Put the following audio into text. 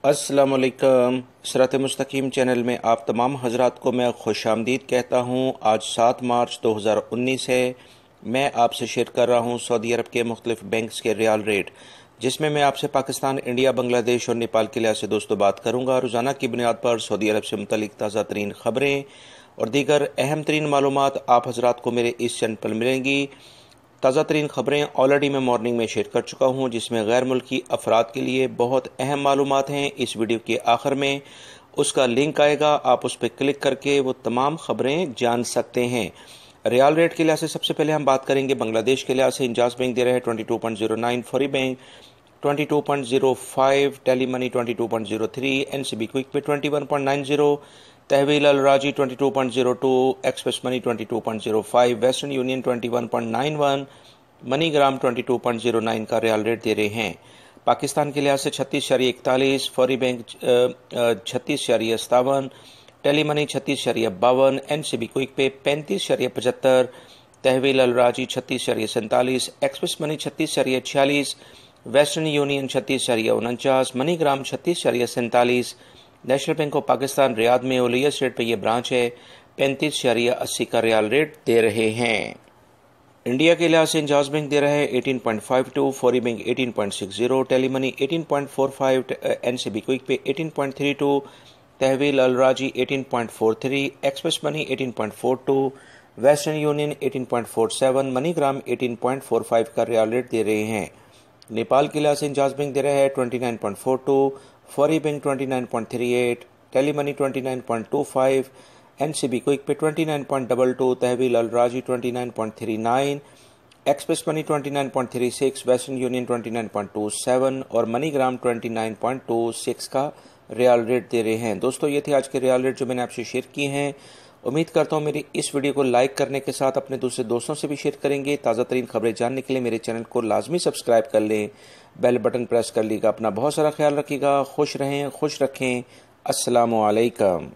अस्सलामुअलैकुम। सिरात मुस्तकीम चैनल में आप तमाम हजरात को मैं खुशामदीद कहता हूँ। आज 7 मार्च 2019 है। मैं आपसे शेयर कर रहा हूँ सऊदी अरब के मुख्तलिफ बैंक्स के रियाल रेट, जिसमें मैं आपसे पाकिस्तान, इंडिया, बांग्लादेश और नेपाल के लिहाज से दोस्तों बात करूँगा। रोज़ाना की बुनियाद पर सऊदी अरब से मुतल्लिक ताज़ा तरीन ख़बरें और दीगर अहम तरीन मालूमात आप हजरात को मेरे इस चैनल पर मिलेंगी। ताज़ा तरीन ख़बरें ऑलरेडी मैं मॉर्निंग में शेयर कर चुका हूँ, जिसमें गैर मुल्की अफराद के लिए बहुत अहम मालूमात हैं। इस वीडियो के आखिर में उसका लिंक आएगा, आप उस पर क्लिक करके वो तमाम ख़बरें जान सकते हैं। रियाल रेट के लिहाज से सबसे पहले हम बात करेंगे बांग्लादेश के लिहाज से। इंजाज बैंक दे रहे हैं 22.09, Fawri bank 22.05, Telemoney 22.03, NCB quick pay 21.90, Tahweel Al Rajhi 22.02, Express Money 22.05, Western Union 21.91, MoneyGram 22.09 का रियाल रेट दे रहे हैं। पाकिस्तान के लिहाज से 36.41, फौरी bank 36.57, Telemoney 36.52, NCB quick Pay 35.75, Tahweel Al Rajhi 36.47, Express Money 36.46, Western Union 36.49, MoneyGram 36.47, National Bank of Pakistan Riyadh में Olaya street पर यह ब्रांच है, 35.80 का रियाल रेट दे रहे हैं। इंडिया के लिहाज से इंजाज बैंक दे रहा है 18.52, Fawri bank 18.60, Telemoney 18.45, NCB quick pay 18.32, Tahweel Al Rajhi 18.43, Express Money 18.42, Western Union 18.47, MoneyGram 18.45 का रियाल रेट दे रहे हैं। नेपाल के लिहाज से इंजाज बैंक दे रहा है 29.42, फौरी bank 29.38, Telemoney 29.25, NCB quick Pay 29.22, तहवील Al राजी 29.39, एक्सप्रेस मनी 29.36, वेस्टर्न यूनियन 29.27 और मनी ग्राम 29.26 का रियाल रेट दे रहे हैं। दोस्तों, ये थे आज के रियाल रेट जो मैंने आपसे शेयर किए हैं। उम्मीद करता हूँ मेरी इस वीडियो को लाइक करने के साथ अपने दूसरे दोस्तों से भी शेयर करेंगे। ताज़ा तरीन खबरें जानने के लिए मेरे चैनल को लाजमी सब्सक्राइब कर लें, बेल बटन प्रेस कर लीजिएगा। अपना बहुत सारा ख्याल रखिएगा। खुश रहें, खुश रखें। अस्सलामु अलैकुम।